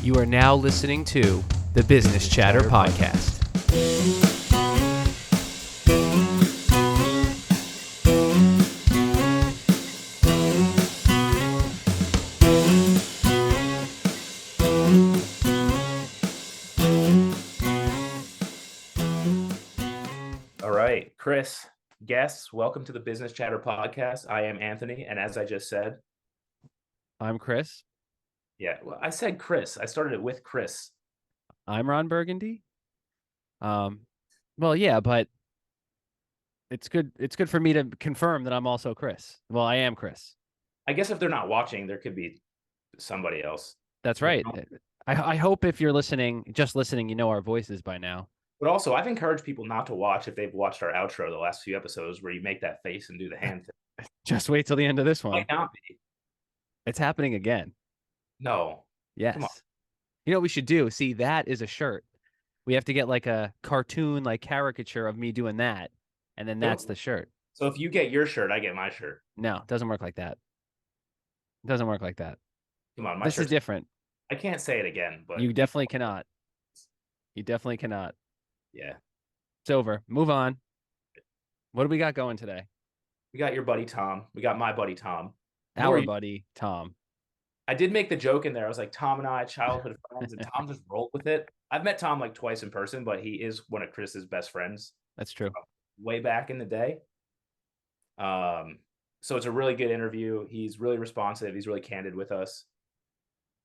You are now listening to the Business Chatter Podcast. All right, Chris, guests, welcome to the Business Chatter Podcast. I am Anthony, and as I just said, I'm Chris. yeah, well, I said Chris. I started it with Chris. I'm Ron Burgundy. Well, yeah, but it's good. It's good for me to confirm that I'm also Chris. Well, I am Chris. I guess if they're not watching, there could be somebody else. That's right. I hope if you're listening, just listening, you know our voices by now. But also, I've encouraged people not to watch if they've watched our outro the last few episodes where you make that face and do the hand thing. Just wait till the end of this one. Might not be. It's happening again. No. Yes. Come on. You know what we should do? See, that is a shirt. We have to get like a cartoon, like caricature of me doing that. And then that's the shirt. So if you get your shirt, I get my shirt. No, it doesn't work like that. It doesn't work like that. Come on, my This is different. I can't say it again, but You definitely cannot. You definitely cannot. yeah. It's over. Move on. What do we got going today? We got your buddy Tom. We got my buddy Tom. Our buddy Tom. I did make the joke in there. I was like, Tom and I, childhood friends, and Tom just rolled with it. I've met Tom like twice in person, but he is one of Chris's best friends. That's true. Way back in the day. So it's a really good interview. He's really responsive. He's really candid with us.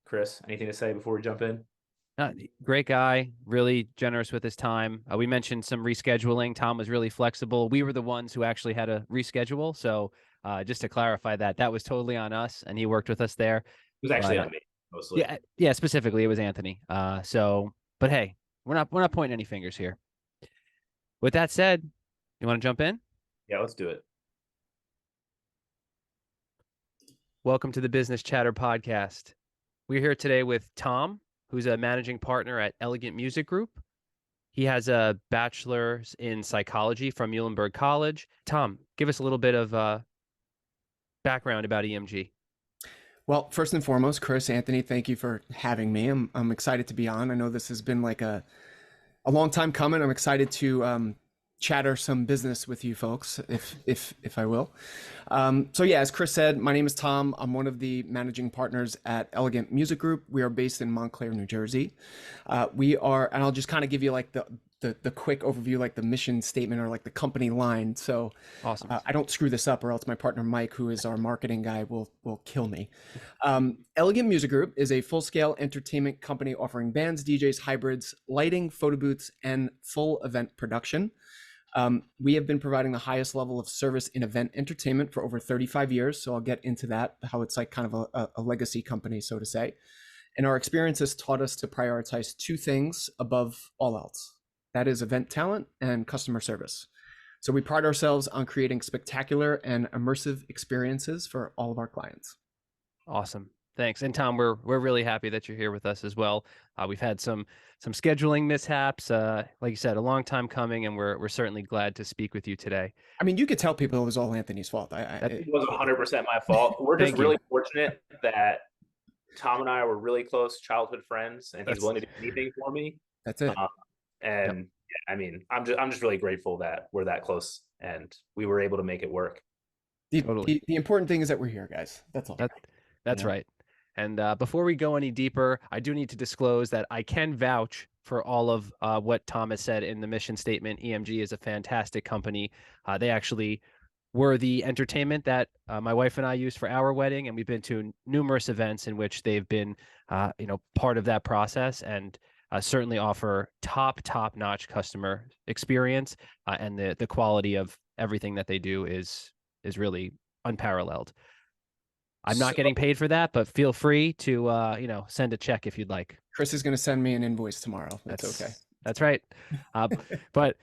Chris, anything to say before we jump in? Great guy, really generous with his time. We mentioned some rescheduling. Tom was really flexible. We were the ones who actually had to reschedule. So just to clarify that was totally on us, and he worked with us there. It was actually on me mostly. Yeah, specifically it was Anthony. But hey, we're not pointing any fingers here. With that said, you want to jump in? Yeah, let's do it. Welcome to the Business Chatter Podcast. We're here today with Tom, who's a managing partner at Elegant Music Group. He has a bachelor's in psychology from Muhlenberg College. Tom, give us a little bit of background about EMG. Well, first and foremost, Chris, Anthony, thank you for having me. I'm excited to be on. I know this has been like a long time coming. I'm excited to chatter some business with you folks, if I will. So yeah, as Chris said, my name is Tom. I'm one of the managing partners at Elegant Music Group. We are based in Montclair, New Jersey. We are, and I'll just kind of give you like the quick overview, like the mission statement or like the company line. So awesome. I don't screw this up or else my partner, Mike, who is our marketing guy, will kill me. Elegant Music Group is a full-scale entertainment company offering bands, DJs, hybrids, lighting, photo booths, and full event production. We have been providing the highest level of service in event entertainment for over 35 years. So I'll get into that, how it's like kind of a legacy company, so to say. And our experience has taught us to prioritize two things above all else. That is event talent and customer service. So we pride ourselves on creating spectacular and immersive experiences for all of our clients. Awesome. Thanks. And Tom, we're really happy that you're here with us as well. We've had some scheduling mishaps, like you said, a long time coming, and we're certainly glad to speak with you today. I mean, you could tell people it was all Anthony's fault. It was 100% my fault. We're just really fortunate that Tom and I were really close childhood friends, and he's willing to do anything for me. That's it. Yeah, I mean, I'm just really grateful that we're that close and we were able to make it work. The important thing is that we're here, guys. That's all. That's right. And before we go any deeper, I do need to disclose that I can vouch for all of what Tom has said in the mission statement. EMG is a fantastic company. They actually were the entertainment that my wife and I used for our wedding, and we've been to numerous events in which they've been, part of that process, and certainly offer top-notch customer experience, and the quality of everything that they do is really unparalleled. I'm not getting paid for that, but feel free to, send a check if you'd like. Chris is going to send me an invoice tomorrow. That's okay. That's right. But,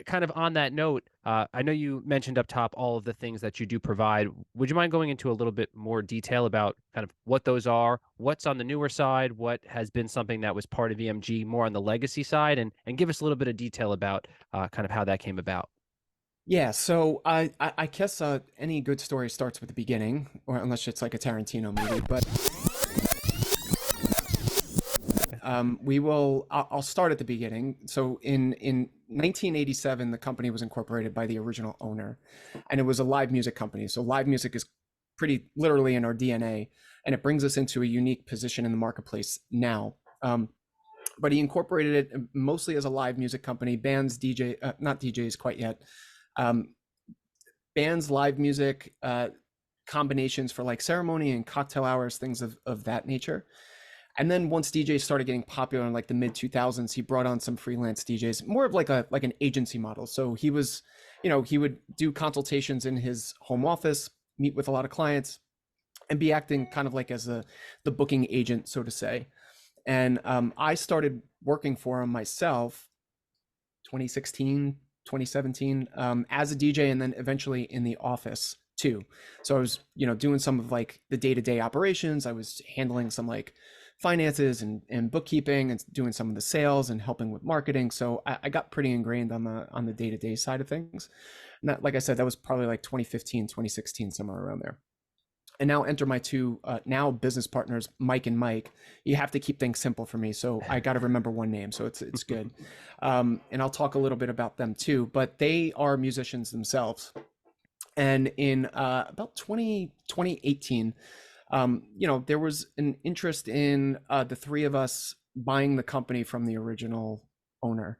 kind of on that note, I know you mentioned up top all of the things that you do provide. Would you mind going into a little bit more detail about kind of what those are, what's on the newer side, what has been something that was part of EMG more on the legacy side, and give us a little bit of detail about kind of how that came about? Yeah, so I guess any good story starts with the beginning, or unless it's like a Tarantino movie. But I'll start at the beginning. So in 1987, the company was incorporated by the original owner, and it was a live music company. So live music is pretty literally in our DNA, and it brings us into a unique position in the marketplace now. But he incorporated it mostly as a live music company, bands, not DJs quite yet, bands, live music, combinations for like ceremony and cocktail hours, things of that nature. And then once DJs started getting popular in like the mid 2000s, he brought on some freelance DJs, more of like an agency model. So he was, he would do consultations in his home office, meet with a lot of clients, and be acting kind of like as the booking agent, so to say. And I started working for him myself 2016, 2017, as a DJ, and then eventually in the office too. So I was, doing some of like the day-to-day operations. I was handling some like finances and bookkeeping and doing some of the sales and helping with marketing. So I got pretty ingrained on the day-to-day side of things. And that, like I said, that was probably like 2015, 2016, somewhere around there. And now enter my two now business partners, Mike and Mike. You have to keep things simple for me, so I got to remember one name, so it's good. And I'll talk a little bit about them too, but they are musicians themselves. And in about 2018, there was an interest in the three of us buying the company from the original owner.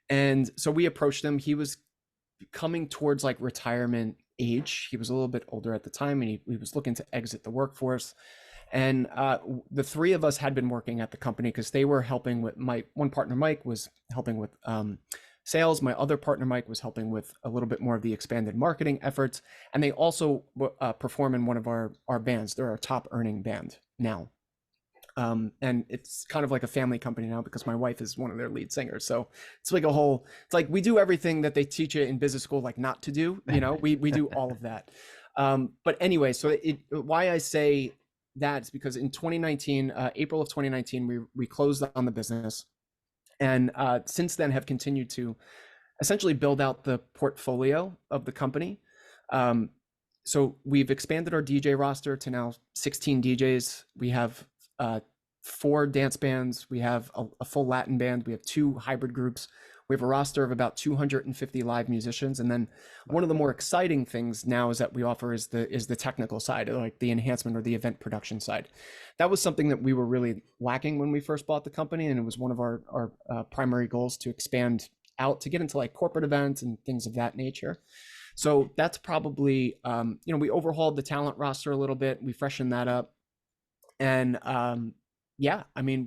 And so we approached him. He was coming towards like retirement age. He was a little bit older at the time, and he was looking to exit the workforce. And the three of us had been working at the company because they were helping with one partner, Mike, was helping with sales. My other partner, Mike, was helping with a little bit more of the expanded marketing efforts. And they also perform in one of our bands. They're our top earning band now. And it's kind of like a family company now because my wife is one of their lead singers. So it's like it's like we do everything that they teach you in business school, like not to do, we do all of that. But anyway, so why I say that is because in 2019, April of 2019, we closed on the business, and since then have continued to essentially build out the portfolio of the company. So we've expanded our DJ roster to now 16 DJs. We have 4 dance bands. We have a full Latin band. We have 2 hybrid groups. We have a roster of about 250 live musicians. And then one of the more exciting things now is that we offer is the technical side, like the enhancement or the event production side. That was something that we were really lacking when we first bought the company, and it was one of our primary goals to expand out to get into like corporate events and things of that nature. So that's probably we overhauled the talent roster a little bit. We freshened that up. And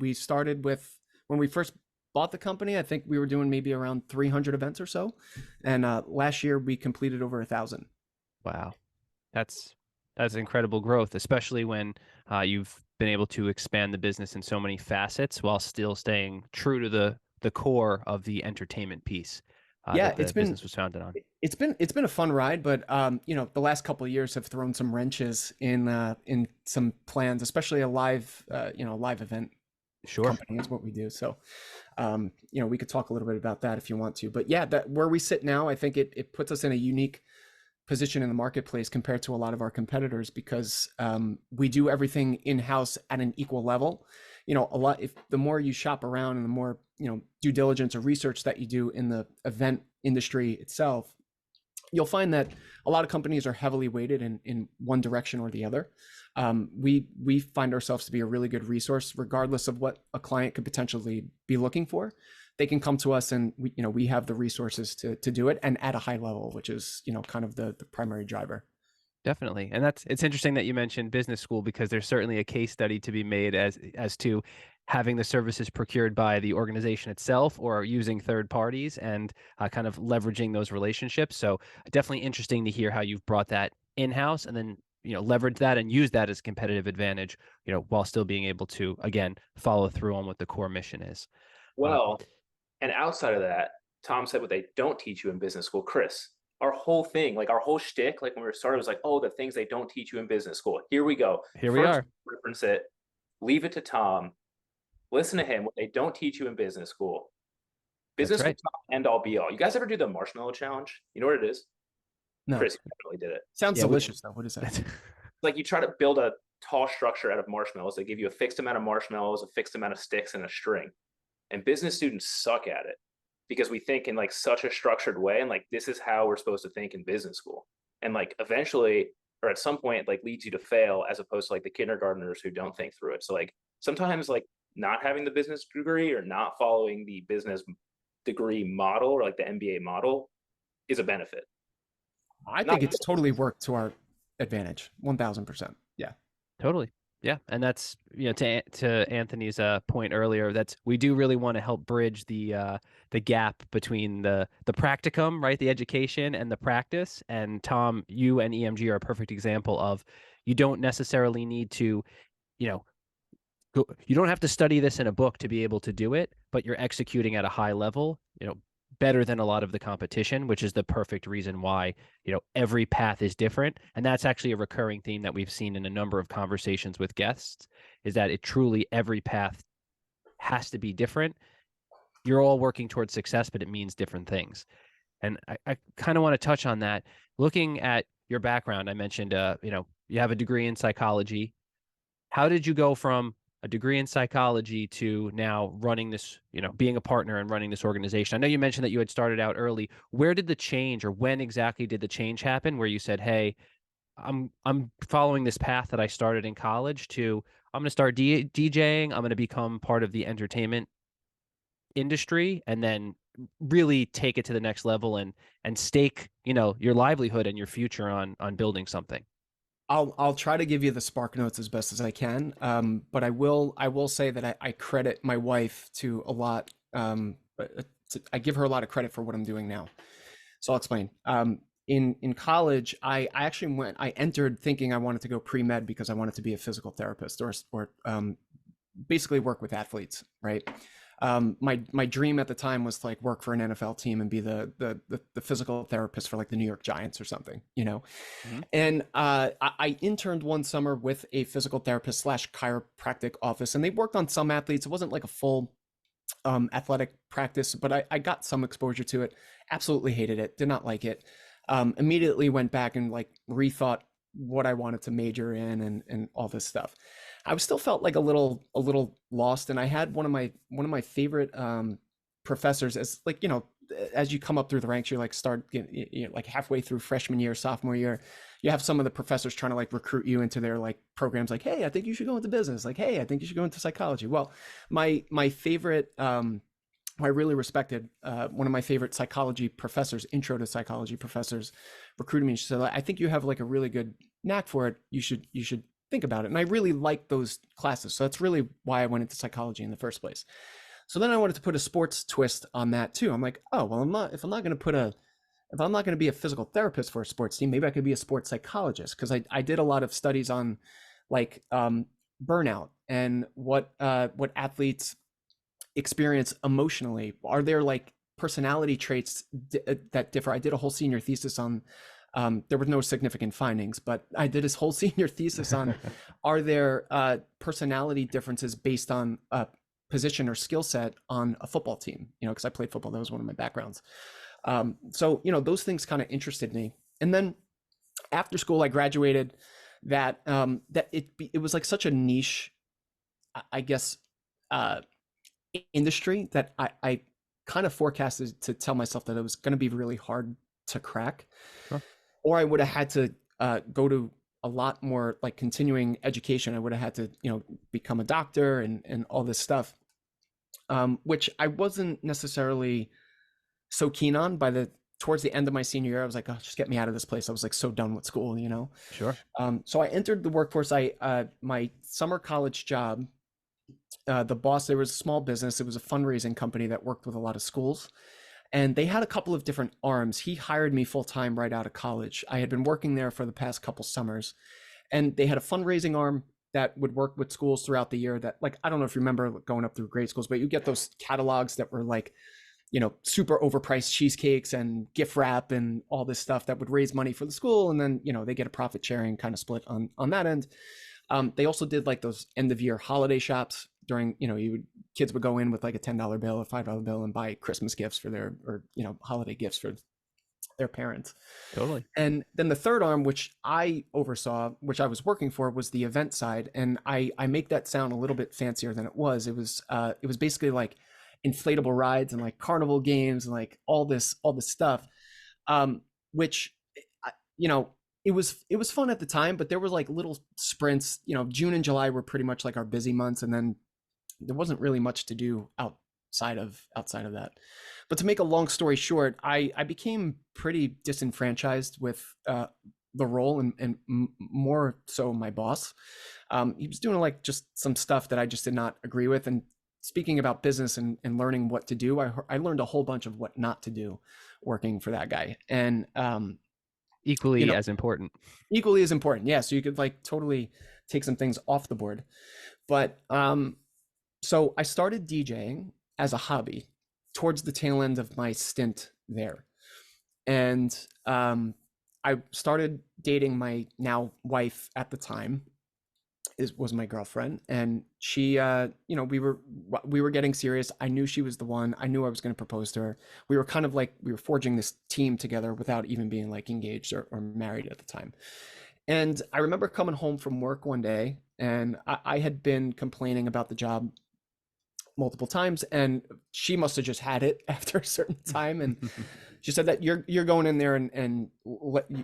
we started with, when we first bought the company, I think we were doing maybe around 300 events or so. And last year we completed over 1,000. Wow. That's incredible growth, especially when you've been able to expand the business in so many facets while still staying true to the core of the entertainment piece. That the business was founded on. It's been a fun ride, but the last couple of years have thrown some wrenches in some plans, especially a live event company is what we do. So we could talk a little bit about that if you want to. But yeah, that where we sit now, I think it puts us in a unique position in the marketplace compared to a lot of our competitors because we do everything in-house at an equal level. If the more you shop around and the more due diligence or research that you do in the event industry itself, you'll find that a lot of companies are heavily weighted in one direction or the other. We find ourselves to be a really good resource, regardless of what a client could potentially be looking for. They can come to us, and we have the resources to do it, and at a high level, which is kind of the primary driver. Definitely. And it's interesting that you mentioned business school, because there's certainly a case study to be made as to having the services procured by the organization itself or using third parties and kind of leveraging those relationships. So definitely interesting to hear how you've brought that in-house and then, leverage that and use that as a competitive advantage, while still being able to, again, follow through on what the core mission is. Well, and outside of that, Tom said what they don't teach you in business school. Chris, our whole thing, like our whole shtick, like when we were started, was like, oh, the things they don't teach you in business school. Here we go. Here we are. Reference it. Leave it to Tom. Listen to him. What they don't teach you in business school. Business school, end all be all. You guys ever do the marshmallow challenge? You know what it is? No. Chris, you definitely did it. Sounds delicious though. What is that? Like you try to build a tall structure out of marshmallows. They give you a fixed amount of marshmallows, a fixed amount of sticks, and a string. And business students suck at it because we think in like such a structured way, and like this is how we're supposed to think in business school. And like eventually, or at some point, like leads you to fail, as opposed to like the kindergartners who don't think through it. So like sometimes like not having the business degree or not following the business degree model or like the MBA model is a benefit. I Not think it's totally worked to our advantage. 1000%. Yeah. Totally. Yeah, and that's, you know, to Anthony's point earlier, that's, we do really want to help bridge the gap between the practicum, right, the education, and the practice. And Tom, you and EMG are a perfect example of, you don't necessarily need to, you know, you don't have to study this in a book to be able to do it, but you're executing at a high level, you know, better than a lot of the competition, which is the perfect reason why, you know, every path is different. And that's actually a recurring theme that we've seen in a number of conversations with guests, is that it truly, every path has to be different. You're all working towards success, but it means different things. And I kind of want to touch on that. Looking at your background, I mentioned, you know, you have a degree in psychology. How did you go from a degree in psychology to now running this, you know, being a partner and running this organization? I know you mentioned that you had started out early. Where did the change, or when exactly did the change happen where you said, hey, I'm following this path that I started in college to, I'm going to start DJing, I'm going to become part of the entertainment industry, and then really take it to the next level and stake, you know, your livelihood and your future on building something? I'll try to give you the spark notes as best as I can, but I will say that I credit my wife to a lot. I give her a lot of credit for what I'm doing now. So I'll explain. In college, I entered thinking I wanted to go pre-med because I wanted to be a physical therapist, or basically work with athletes, right? My dream at the time was to like work for an NFL team and be the physical therapist for like the New York Giants or something, you know. Mm-hmm. And I interned one summer with a physical therapist slash chiropractic office, and they worked on some athletes. It wasn't like a full athletic practice, but I got some exposure to it. Absolutely hated it. Did not like it. Immediately went back and like rethought what I wanted to major in and all this stuff. I still felt like a little lost, and I had one of my favorite professors. As like, you know, as you come up through the ranks, you're like like halfway through freshman year, sophomore year, you have some of the professors trying to like recruit you into their like programs, like, hey, I think you should go into business, like, hey, I think you should go into psychology. Well, my favorite who I really respected, one of my favorite psychology professors, intro to psychology professors, recruited me. She said, I think you have like a really good knack for it. You should think about it. And I really liked those classes. So that's really why I went into psychology in the first place. So then I wanted to put a sports twist on that too. I'm like, oh, well, if I'm not going to be a physical therapist for a sports team, maybe I could be a sports psychologist. Cause I did a lot of studies on like burnout and what athletes experience emotionally. Are there like personality traits that differ? I did a whole senior thesis on, there were no significant findings, but I did this whole senior thesis on, are there personality differences based on a position or skill set on a football team? You know, because I played football, that was one of my backgrounds. So, you know, those things kind of interested me. And then after school, I graduated. That it was like such a niche, I guess, industry that I kind of forecasted to tell myself that it was going to be really hard to crack. Sure. Or I would have had to go to a lot more like continuing education. I would have had to, you know, become a doctor and all this stuff, which I wasn't necessarily so keen on. Towards the end of my senior year, I was like, oh, just get me out of this place. I was like so done with school, you know? Sure. So I entered the workforce. My summer college job, the boss, there was a small business. It was a fundraising company that worked with a lot of schools. And they had a couple of different arms. He hired me full time right out of college. I had been working there for the past couple summers. And they had a fundraising arm that would work with schools throughout the year that, like, I don't know if you remember going up through grade schools, but you get those catalogs that were like, you know, super overpriced cheesecakes and gift wrap and all this stuff that would raise money for the school. And then, you know, they get a profit sharing kind of split on that end. They also did like those end of year holiday shops during, you know, kids would go in with like a $10 bill, a $5 bill and buy Christmas gifts for or, you know, holiday gifts for their parents. Totally. And then the third arm, which I oversaw, which I was working for, was the event side. And I make that sound a little bit fancier than it was. It was basically like inflatable rides and like carnival games and like all this stuff, which you know, it was fun at the time, but there was like little sprints. You know, June and July were pretty much like our busy months, and then there wasn't really much to do outside of that. But to make a long story short, I became pretty disenfranchised with the role, and more so my boss. He was doing like just some stuff that I just did not agree with. And speaking about business and learning what to do, I learned a whole bunch of what not to do working for that guy. And Equally as important. equally as important, yeah. So you could like totally take some things off the board. But so I started DJing as a hobby towards the tail end of my stint there. And I started dating my now wife at the time, was my girlfriend, and she you know, we were getting serious. I knew she was the one. I knew I was going to propose to her. We were kind of like, we were forging this team together without even being like engaged or married at the time. And I remember coming home from work one day, and I had been complaining about the job multiple times, and she must have just had it after a certain time. And she said that you're going in there and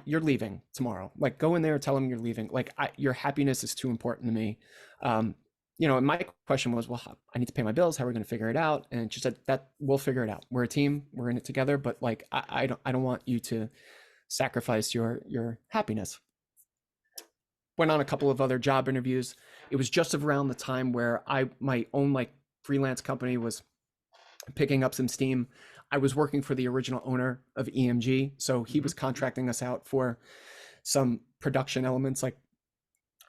you're leaving tomorrow. Like, go in there and tell them you're leaving. Like, your happiness is too important to me. You know, and my question was, well, I need to pay my bills. How are we going to figure it out? And she said that we'll figure it out. We're a team. We're in it together. But like, I don't want you to sacrifice your happiness. Went on a couple of other job interviews. It was just around the time where my own like freelance company was picking up some steam. I was working for the original owner of EMG, so he was contracting us out for some production elements. Like,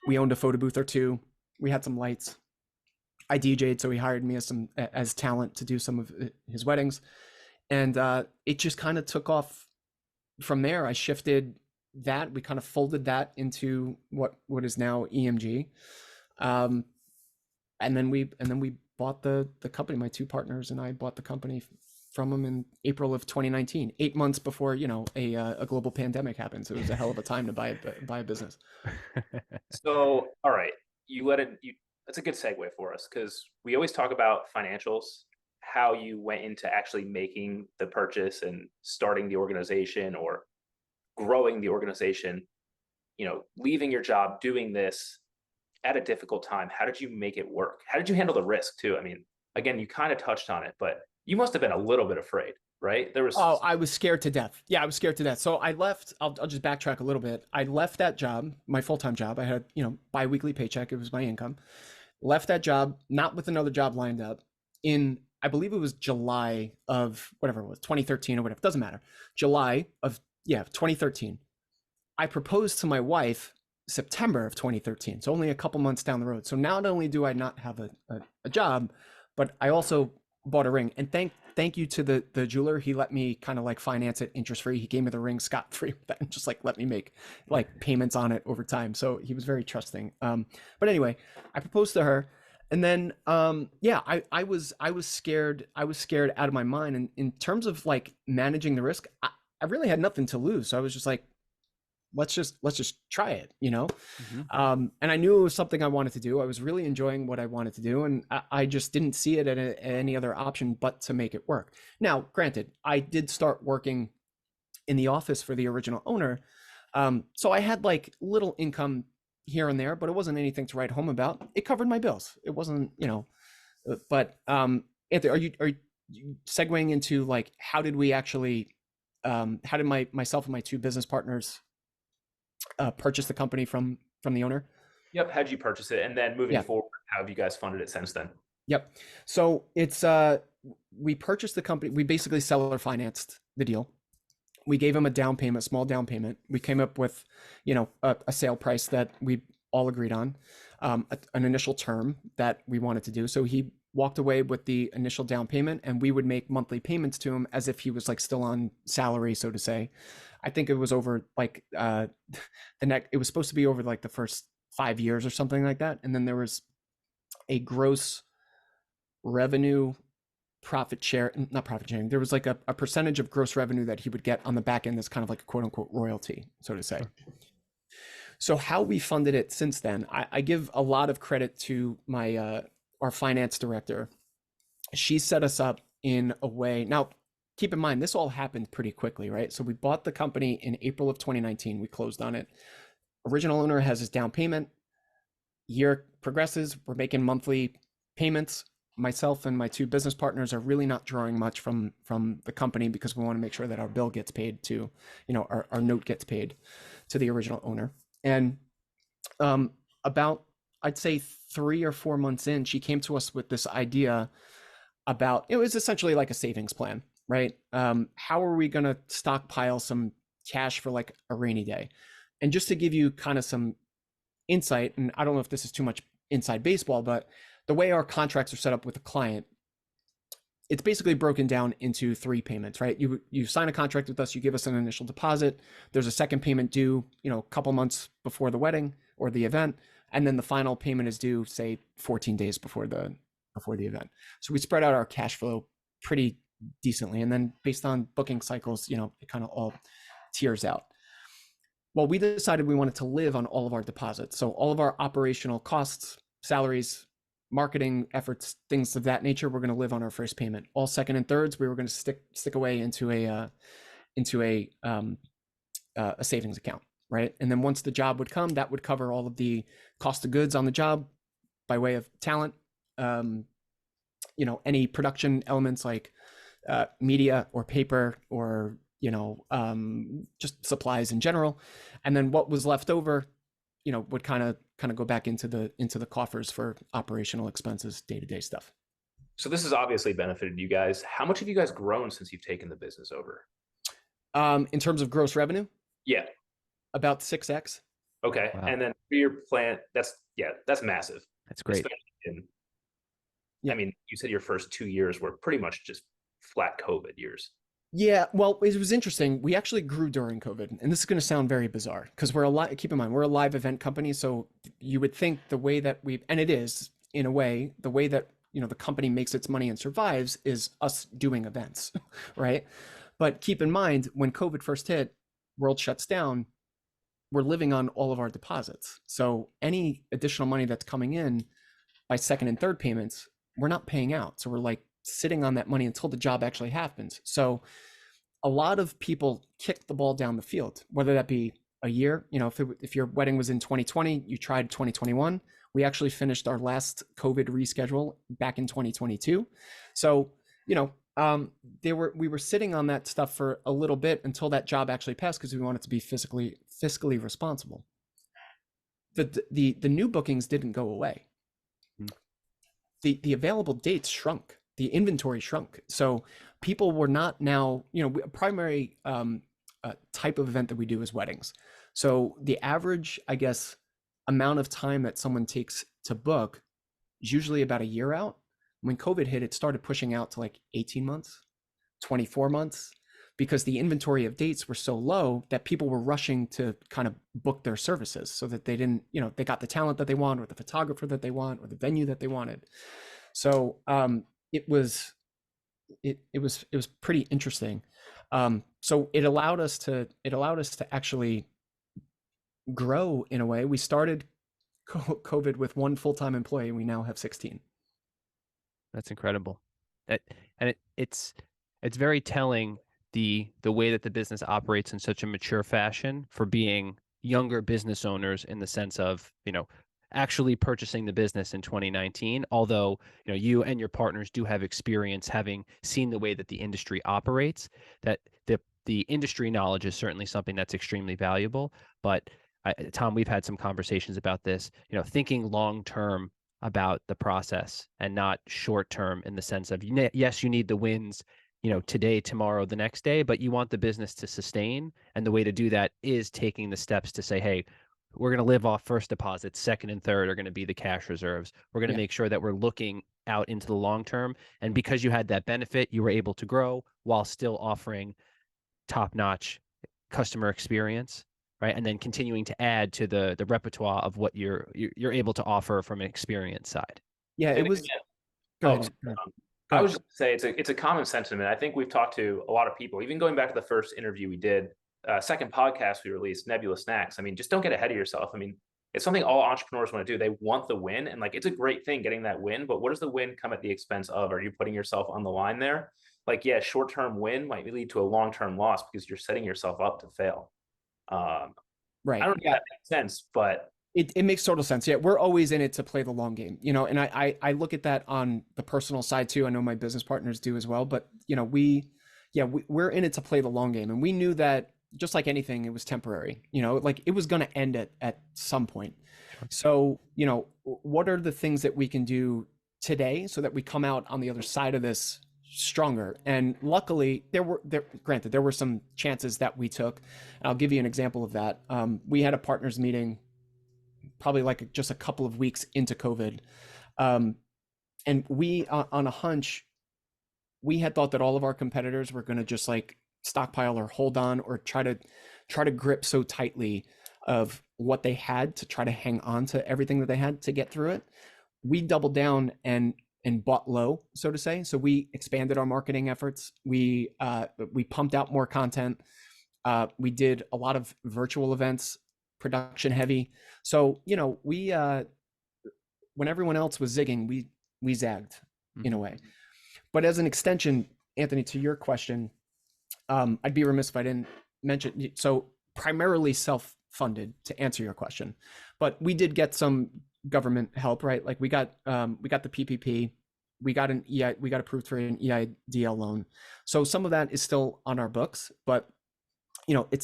we owned a photo booth or two. We had some lights. I DJ'd, so he hired me as talent to do some of his weddings, and it just kind of took off from there. I shifted that. We kind of folded that into what is now EMG, and then we bought the company. My two partners and I bought the company from them in April of 2019, 8 months before, you know, a global pandemic happened. So it was a hell of a time to buy a business. So, all right, that's a good segue for us, because we always talk about financials, how you went into actually making the purchase and starting the organization or growing the organization, you know, leaving your job, doing this at a difficult time. How did you make it work? How did you handle the risk too? I mean, again, you kind of touched on it, but you must have been a little bit afraid, right? Oh, I was scared to death. Yeah, I was scared to death. So I left. I'll just backtrack a little bit. I left that job, my full-time job. I had, you know, bi-weekly paycheck. It was my income. Left that job, not with another job lined up, in, I believe it was July of whatever it was, 2013 or whatever. Doesn't matter. July of 2013. I proposed to my wife September of 2013. So only a couple months down the road. So not only do I not have a job, but I also bought a ring. And thank you to the jeweler. He let me kind of like finance it interest free. He gave me the ring scot free with that, and just like let me make like payments on it over time. So he was very trusting. But anyway, I proposed to her, and then I was scared. I was scared out of my mind. And in terms of like managing the risk, I really had nothing to lose. So I was just like, let's just try it, you know? And I knew it was something I wanted to do. I was really enjoying what I wanted to do. And I just didn't see it at any other option but to make it work. Now, granted, I did start working in the office for the original owner. So I had like little income here and there, but it wasn't anything to write home about. It covered my bills. It wasn't, you know, but Anthony, are you segueing into like, how did we actually, how did myself and my two business partners purchase the company from the owner? Yep. How'd you purchase it? And then moving forward, how have you guys funded it since then? Yep. So it's, we purchased the company. We basically seller financed the deal. We gave him a down payment, small down payment. We came up with, you know, a sale price that we all agreed on, an initial term that we wanted to do. So he walked away with the initial down payment, and we would make monthly payments to him as if he was like still on salary, so to say. I think it was over like it was supposed to be over like the first 5 years or something like that. And then there was a gross revenue profit share, not profit sharing. There was like a percentage of gross revenue that he would get on the back end that's kind of like a quote unquote royalty, so to say. Sure. So how we funded it since then, I give a lot of credit to my our finance director. She set us up in a way. Now, keep in mind, this all happened pretty quickly, right? So we bought the company in April of 2019. We closed on it. Original owner has his down payment. Year progresses, we're making monthly payments. Myself and my two business partners are really not drawing much from the company because we want to make sure that our bill gets paid to, our note gets paid to the original owner. And about, I'd say 3 or 4 months in, she came to us with this idea about, it was essentially like a savings plan, right? How are we going to stockpile some cash for like a rainy day? And just to give you kind of some insight, and I don't know if this is too much inside baseball, but the way our contracts are set up with the client, it's basically broken down into 3 payments, right? You sign a contract with us, you give us an initial deposit. There's a second payment due, a couple months before the wedding or the event, and then the final payment is due, say, 14 days before the event. So we spread out our cash flow pretty decently, and then based on booking cycles, it kind of all tiers out. Well, we decided we wanted to live on all of our deposits. So all of our operational costs, salaries, marketing efforts, things of that nature, we're going to live on our first payment. All second and thirds, we were going to stick away into a savings account, right? And then once the job would come, that would cover all of the cost of goods on the job by way of talent, any production elements like media or paper or just supplies in general, and then what was left over, would kind of go back into the coffers for operational expenses, day-to-day stuff. So this has obviously benefited you guys. How much have you guys grown since you've taken the business over? In terms of gross revenue, Yeah. about 6x. Okay. Wow. And then for your plant, that's massive. That's great. Especially Yeah. I mean, you said your first 2 years were pretty much just flat COVID years. Yeah, well, it was interesting. We actually grew during COVID, and this is going to sound very bizarre because keep in mind, we're a live event company. So you would think the way that and it is in a way, the way that, the company makes its money and survives is us doing events, right? But keep in mind, when COVID first hit, world shuts down, we're living on all of our deposits. So any additional money that's coming in by second and third payments, we're not paying out. So we're like sitting on that money until the job actually happens. So a lot of people kicked the ball down the field, whether that be a year, if your wedding was in 2020, you tried 2021. We actually finished our last COVID reschedule back in 2022. So, we were sitting on that stuff for a little bit until that job actually passed because we wanted to be fiscally responsible. The new bookings didn't go away. The available dates shrunk. The inventory shrunk. So people were not now, a primary type of event that we do is weddings. So the average, I guess, amount of time that someone takes to book is usually about a year out. When COVID hit, it started pushing out to like 18 months, 24 months, because the inventory of dates were so low that people were rushing to kind of book their services so that they didn't, they got the talent that they want, or the photographer that they want, or the venue that they wanted. So it was pretty interesting. So it allowed us to actually grow in a way. We started COVID with 1 full-time employee, and we now have 16. That's incredible. It's very telling the way that the business operates in such a mature fashion for being younger business owners, in the sense of, actually purchasing the business in 2019, although you and your partners do have experience having seen the way that the industry operates, that the industry knowledge is certainly something that's extremely valuable. But Tom, we've had some conversations about this, thinking long term about the process and not short term, in the sense of, yes, you need the wins, today, tomorrow, the next day, but you want the business to sustain. And the way to do that is taking the steps to say, hey, we're going to live off first deposits, second and third are going to be the cash reserves. We're going to make sure that we're looking out into the long term. And because you had that benefit, you were able to grow while still offering top-notch customer experience, right? And then continuing to add to the repertoire of what you're able to offer from an experience side. Yeah, it was. Go ahead. I was just say it's a common sentiment. I think we've talked to a lot of people, even going back to the first interview we did, second podcast we released, Nebula Snacks. I mean, just don't get ahead of yourself. I mean, it's something all entrepreneurs want to do. They want the win, and like it's a great thing getting that win. But what does the win come at the expense of? Are you putting yourself on the line there? Like, yeah, short-term win might lead to a long-term loss because you're setting yourself up to fail. Right. I don't know if that makes sense, but It makes total sense. Yeah, we're always in it to play the long game, you know, and I look at that on the personal side too. I know my business partners do as well, but you know, we're in it to play the long game, and we knew that just like anything, it was temporary, you know, like it was going to end at some point. So, you know, what are the things that we can do today so that we come out on the other side of this stronger? And luckily granted, there were some chances that we took. And I'll give you an example of that. We had a partners meeting probably like just a couple of weeks into COVID. And we, on a hunch, we had thought that all of our competitors were going to just like stockpile or hold on or try to grip so tightly of what they had to try to hang on to everything that they had to get through it. We doubled down and bought low, so to say. So we expanded our marketing efforts. We pumped out more content. We did a lot of virtual events, production heavy. So, you know, we when everyone else was zigging, we zagged in a way. But as an extension, Anthony, to your question, I'd be remiss if I didn't mention, so primarily self-funded to answer your question, but we did get some government help, right? Like we got the PPP, we got approved for an EIDL loan. So some of that is still on our books, but you know, it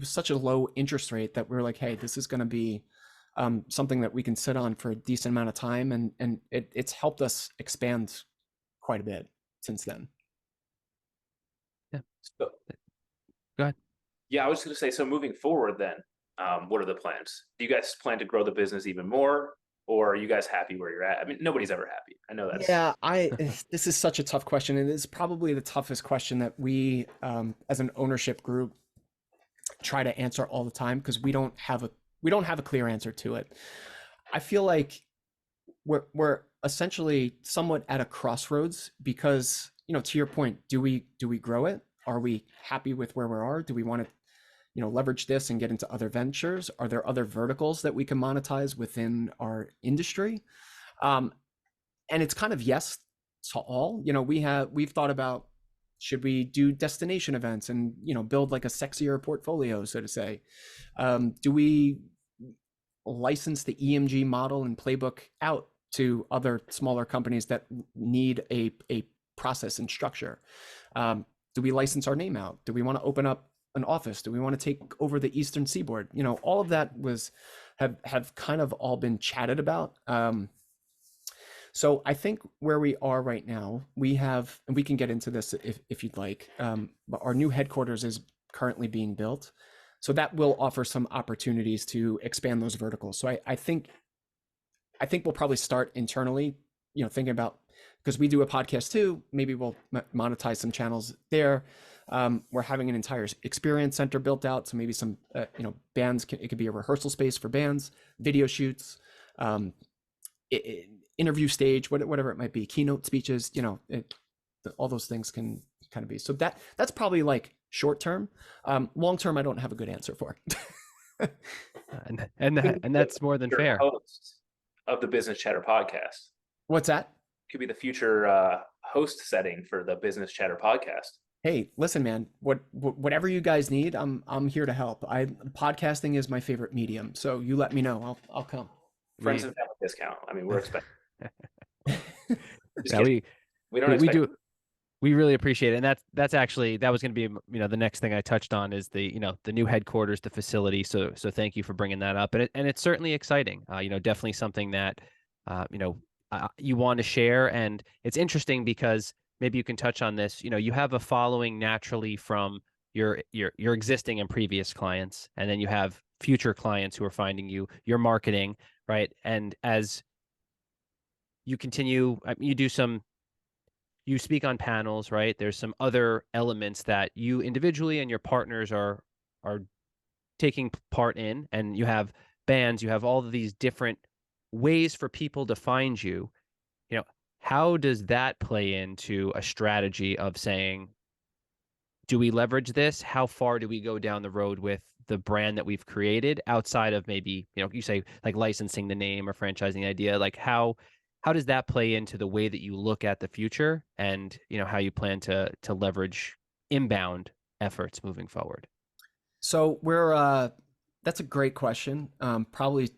was such a low interest rate that we're like, hey, this is going to be something that we can sit on for a decent amount of time, and it's helped us expand quite a bit since then. Yeah. So, go ahead. Yeah, I was going to say, so moving forward then, what are the plans? Do you guys plan to grow the business even more, or are you guys happy where you're at? I mean, nobody's ever happy. I know that's... Yeah, this is such a tough question, and it's probably the toughest question that we, as an ownership group, try to answer all the time because we don't have a clear answer to it. I feel like we're essentially somewhat at a crossroads because, you know, to your point, do we grow it? Are we happy with where we are? Do we want to, you know, leverage this and get into other ventures? Are there other verticals that we can monetize within our industry? And it's kind of yes to all. You know, we've thought about, should we do destination events and, you know, build like a sexier portfolio, so to say? Do we license the EMG model and playbook out to other smaller companies that need a process and structure? Do we license our name out? Do we want to open up an office? Do we want to take over the Eastern Seaboard? You know, all of that have kind of all been chatted about. So I think where we are right now, we have, and we can get into this if you'd like, but our new headquarters is currently being built. So that will offer some opportunities to expand those verticals. So I think we'll probably start internally, you know, thinking about, because we do a podcast too, maybe we'll monetize some channels there. We're having an entire experience center built out. So maybe some, you know, bands, it could be a rehearsal space for bands, video shoots, interview stage, whatever it might be, keynote speeches, you know, all those things can kind of be. So that's probably like short term. Long term, I don't have a good answer for. and that's more than fair. Host of the Business Chatter podcast. What's that? Could be the future host setting for the Business Chatter podcast. Hey, listen, man, whatever you guys need, I'm here to help. Podcasting is my favorite medium. So you let me know. I'll come. Friends and family discount. I mean, we're expecting. Yeah, we really appreciate it. And that's actually, that was going to be, you know, the next thing I touched on is the, you know, the new headquarters, the facility. So thank you for bringing that up. And it's certainly exciting. You know, definitely something that, you know, you want to share. And it's interesting because maybe you can touch on this. You know, you have a following naturally from your existing and previous clients, and then you have future clients who are finding you, your marketing, right? And as you continue, you speak on panels, right? There's some other elements that you individually and your partners are taking part in, and you have bands, you have all of these different ways for people to find you. You know, how does that play into a strategy of saying, do we leverage this? How far do we go down the road with the brand that we've created outside of maybe, you say like licensing the name or franchising the idea? Like how does that play into the way that you look at the future and, how you plan to leverage inbound efforts moving forward? So that's a great question. Probably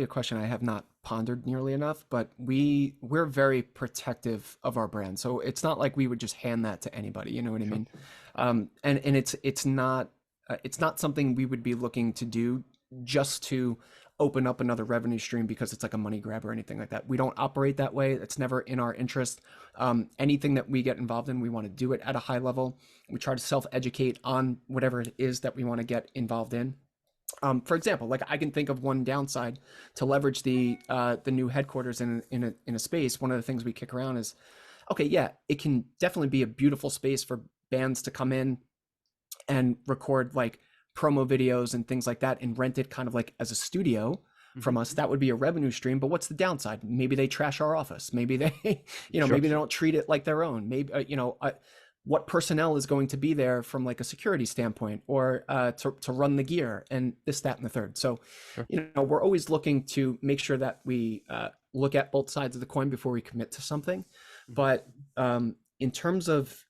a question I have not pondered nearly enough, but we're very protective of our brand. So it's not like we would just hand that to anybody, you know what I Sure. mean? And it's not something we would be looking to do just to open up another revenue stream because it's like a money grab or anything like that. We don't operate that way. It's never in our interest. Anything that we get involved in, we want to do it at a high level. We try to self-educate on whatever it is that we want to get involved in. For example, like I can think of one downside to leverage the new headquarters in a space. One of the things we kick around is, okay, yeah, it can definitely be a beautiful space for bands to come in and record like promo videos and things like that and rent it kind of like as a studio Mhm. from us. That would be a revenue stream. But what's the downside? Maybe they trash our office. Maybe they, Sure. maybe they don't treat it like their own. Maybe, what personnel is going to be there from like a security standpoint or to run the gear and this, that, and the third. So, Sure. we're always looking to make sure that we look at both sides of the coin before we commit to something. Mhm. But in terms of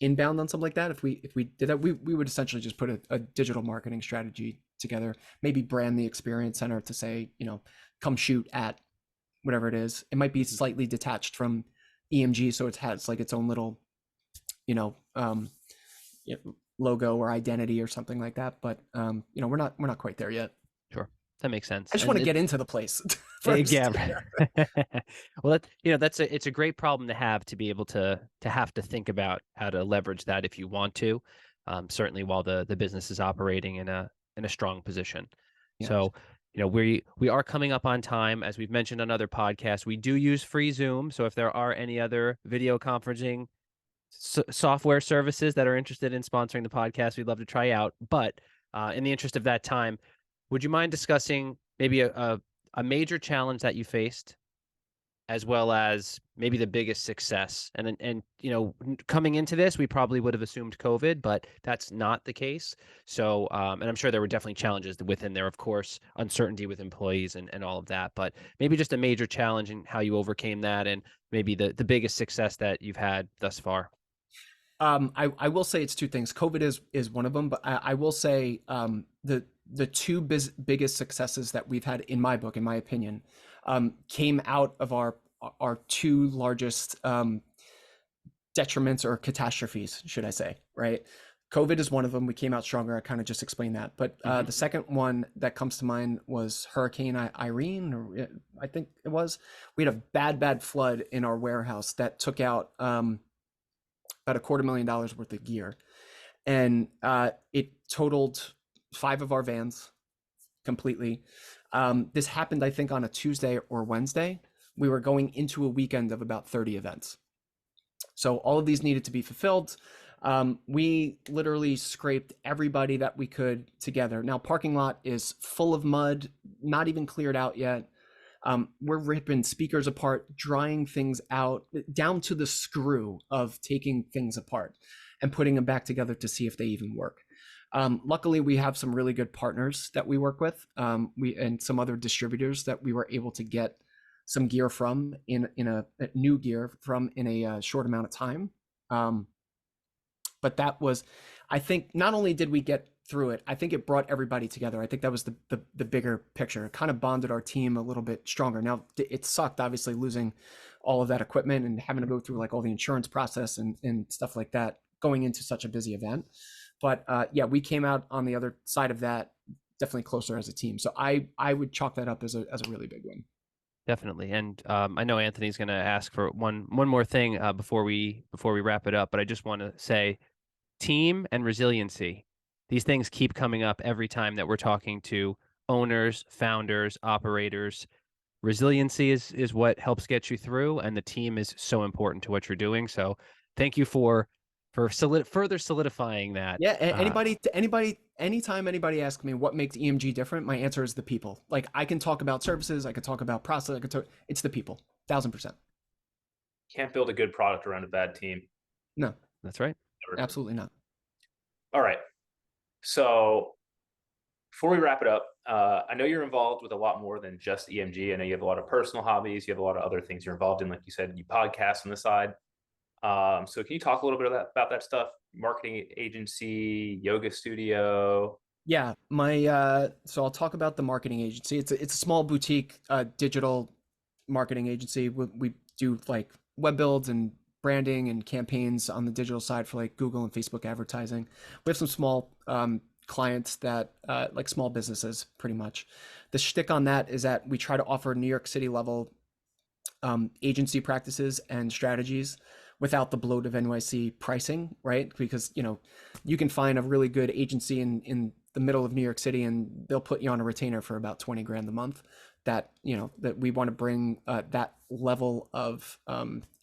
inbound on something like that, if we did that, we would essentially just put a digital marketing strategy together, maybe brand the experience center to say, come shoot at whatever it is. It might be slightly detached from EMG, so it has like its own little, you know, um, logo or identity or something like that. But we're not quite there yet. Sure. That makes sense. I just want And to get into the place yeah. first. Well, it's a great problem to be able to have to think about how to leverage that if you want to, certainly while the business is operating in a strong position. Yes. So, we are coming up on time, as we've mentioned on other podcasts. We do use free Zoom, so if there are any other video conferencing software services that are interested in sponsoring the podcast, we'd love to try out. But in the interest of that time, would you mind discussing maybe a major challenge that you faced, as well as maybe the biggest success? And coming into this, we probably would have assumed COVID, but that's not the case. So, and I'm sure there were definitely challenges within there, of course, uncertainty with employees and all of that. But maybe just a major challenge and how you overcame that, and maybe the biggest success that you've had thus far. I will say it's two things. COVID is one of them, but I will say the two biggest successes that we've had in my book, in my opinion, came out of our two largest detriments or catastrophes, should I say, right? COVID is one of them. We came out stronger. I kind of just explained that. But Mhm. the second one that comes to mind was Hurricane Irene, or I think it was. We had a bad flood in our warehouse that took out about $250,000 worth of gear. And it totaled 5 of our vans completely. This happened, I think, on a Tuesday or Wednesday. We were going into a weekend of about 30 events. So all of these needed to be fulfilled. We literally scraped everybody that we could together. Now, parking lot is full of mud, not even cleared out yet. We're ripping speakers apart, drying things out, down to the screw of taking things apart and putting them back together to see if they even work. Luckily, we have some really good partners that we work with, and some other distributors that we were able to get some gear from in a new gear from in a short amount of time. But that was, I think, not only did we get through it, I think it brought everybody together. I think that was the bigger picture. It kind of bonded our team a little bit stronger. Now, it sucked, obviously, losing all of that equipment and having to go through like all the insurance process and stuff like that going into such a busy event. But yeah, we came out on the other side of that definitely closer as a team. So I would chalk that up as a really big win. Definitely. And I know Anthony's going to ask for one more thing before we wrap it up, but I just want to say team and resiliency. These things keep coming up every time that we're talking to owners, founders, operators. Resiliency is what helps get you through, and the team is so important to what you're doing. So thank you for further solidifying that. Yeah, anytime anybody asks me what makes EMG different, my answer is the people. Like I can talk about services, I can talk about process, it's the people, 1000%. can't build a good product around a bad team. No, That's right. Never. absolutely not. All right. So before we wrap it up, I know you're involved with a lot more than just EMG. I know you have a lot of personal hobbies. You have a lot of other things you're involved in. Like you said, you podcast on the side. So can you talk a little bit about that stuff? Marketing agency, yoga studio. Yeah, so I'll talk about the marketing agency. It's a small boutique digital marketing agency. We do like web builds and branding and campaigns on the digital side for like Google and Facebook advertising. We have some small clients that like small businesses, pretty much. The shtick on that is that we try to offer New York City level agency practices and strategies without the bloat of NYC pricing, right? Because you can find a really good agency in the middle of New York City and they'll put you on a retainer for about 20 grand a month. That that we want to bring that level of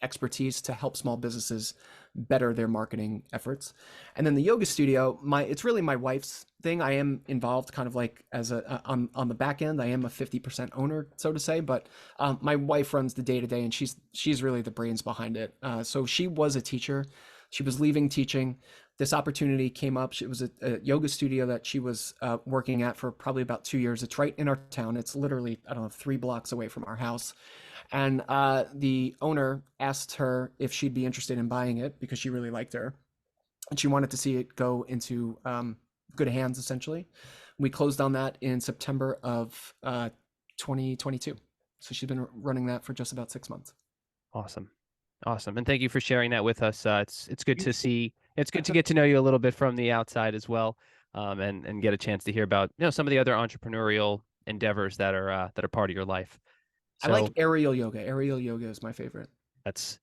expertise to help small businesses better their marketing efforts. And then the yoga studio, it's really my wife's thing. I am involved kind of like as on the back end. I am a 50% owner, so to say, but my wife runs the day to day, and she's really the brains behind it. So she was a teacher. She was leaving teaching. This opportunity came up. It was a yoga studio that she was working at for probably about 2 years. It's right in our town. It's literally, I don't know, 3 blocks away from our house. And the owner asked her if she'd be interested in buying it because she really liked her. And she wanted to see it go into good hands, essentially. We closed on that in September of 2022. So she's been running that for just about 6 months. Awesome. Awesome. And thank you for sharing that with us. It's good to see. It's good to get to know you a little bit from the outside as well, and get a chance to hear about some of the other entrepreneurial endeavors that are part of your life. I like aerial yoga. Aerial yoga is my favorite. That's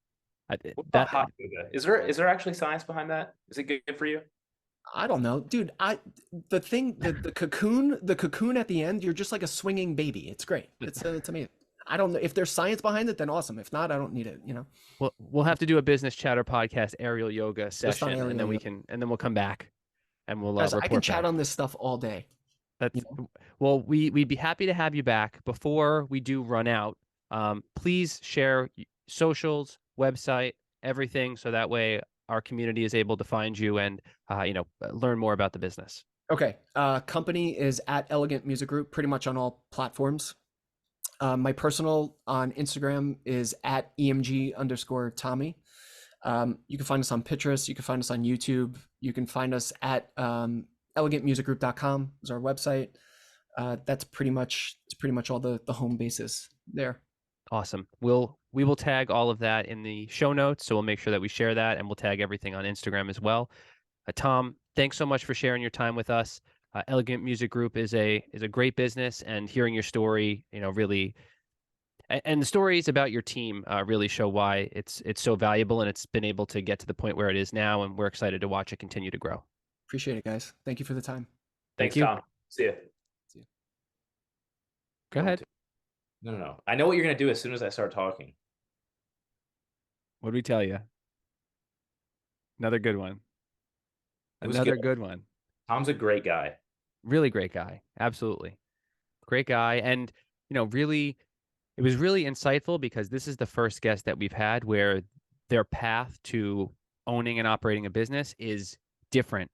What about hot yoga? Is there actually science behind that? Is it good for you? I don't know, dude. The cocoon at the end, you're just like a swinging baby. It's great. It's amazing. I don't know if there's science behind it, then awesome. If not, I don't need it. We'll have to do a business chatter podcast aerial yoga session, aerial and then yoga. We'll come back and we'll Guys, I can report chat back. on this stuff all day. That's well, we'd be happy to have you back. Before we do run out, please share socials, website, everything, so that way our community is able to find you and learn more about the business. Okay. Company is at Elegant Music Group, pretty much on all platforms. My personal on Instagram is at EMG_Tommy. You can find us on Pinterest. You can find us on YouTube. You can find us at elegantmusicgroup.com is our website. That's pretty much all the home bases there. Awesome. We will tag all of that in the show notes, so we'll make sure that we share that, and we'll tag everything on Instagram as well. Tom, thanks so much for sharing your time with us. Elegant Music Group is a great business, and hearing your story, really, and the stories about your team really show why it's so valuable, and it's been able to get to the point where it is now, and we're excited to watch it continue to grow. Appreciate it, guys. Thank you for the time. Thanks, Tom. See you. Go ahead. No. I know what you're gonna do as soon as I start talking. What did we tell you? Another good one. Another good one. Tom's a great guy. Really great guy. Absolutely. Great guy. And, really, it was really insightful because this is the first guest that we've had where their path to owning and operating a business is different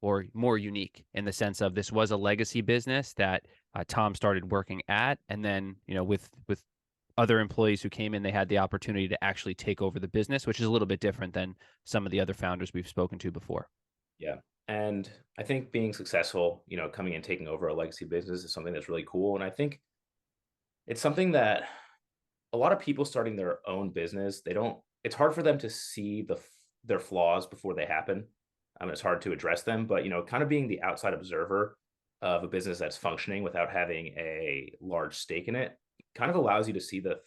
or more unique in the sense of this was a legacy business that Tom started working at. And then, with other employees who came in, they had the opportunity to actually take over the business, which is a little bit different than some of the other founders we've spoken to before. Yeah. And I think being successful, coming and taking over a legacy business is something that's really cool. And I think it's something that a lot of people starting their own business, it's hard for them to see their flaws before they happen. It's hard to address them, but, kind of being the outside observer of a business that's functioning without having a large stake in it kind of allows you to see the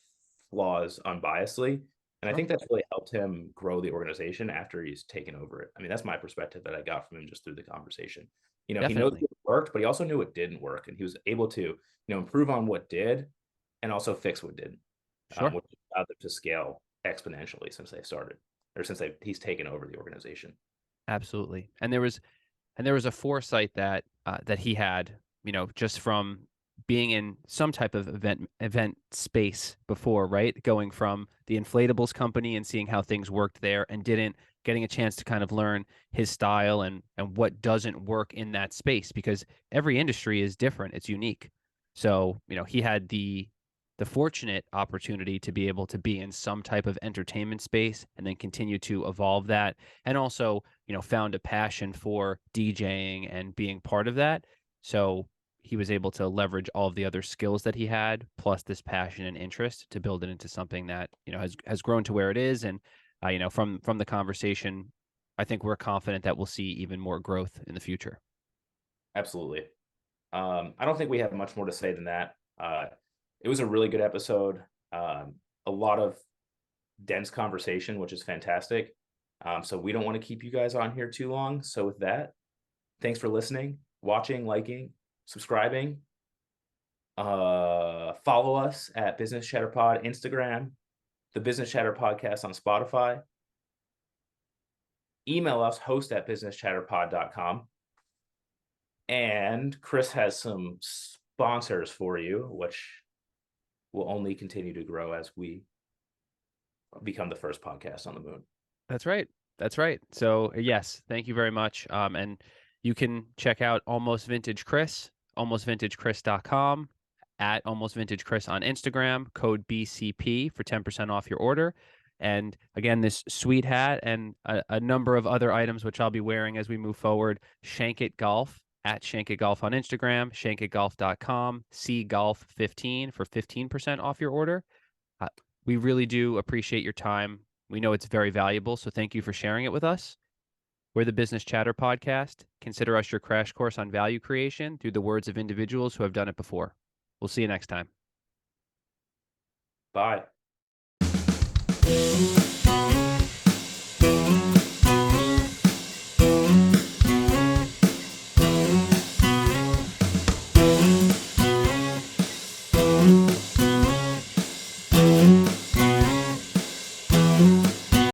flaws unbiasedly. And I think that's really helped him grow the organization after he's taken over it. I mean, that's my perspective that I got from him just through the conversation. He knows what worked, but he also knew what didn't work. And he was able to, improve on what did and also fix what didn't. Sure. Which allowed them to scale exponentially since they started, or since he's taken over the organization. Absolutely. And there was a foresight that he had, just from being in some type of event space before, right? Going from the inflatables company and seeing how things worked there, and getting a chance to kind of learn his style and what doesn't work in that space, because every industry is different. It's unique. So, he had the fortunate opportunity to be able to be in some type of entertainment space and then continue to evolve that, and also, found a passion for DJing and being part of that. So he was able to leverage all of the other skills that he had, plus this passion and interest, to build it into something that, has grown to where it is. And from the conversation, I think we're confident that we'll see even more growth in the future. Absolutely. I don't think we have much more to say than that. It was a really good episode. A lot of dense conversation, which is fantastic. So we don't want to keep you guys on here too long. So with that, thanks for listening, watching, liking, subscribing. Follow us at Business Chatter Pod Instagram, the Business Chatter Podcast on Spotify. Email us, host@businesschatterpod.com. And Chris has some sponsors for you, which will only continue to grow as we become the first podcast on the moon. That's right. That's right. So yes, thank you very much. And you can check out Almost Vintage Chris, almostvintagechris.com, at Almost Vintage Chris on Instagram, code BCP for 10% off your order. And again, this sweet hat and a number of other items, which I'll be wearing as we move forward. Shank It Golf, at Shank It Golf on Instagram, shankitgolf.com, cgolf15 for 15% off your order. We really do appreciate your time. We know it's very valuable, so thank you for sharing it with us. We're the Business Chatter Podcast. Consider us your crash course on value creation through the words of individuals who have done it before. We'll see you next time. Bye.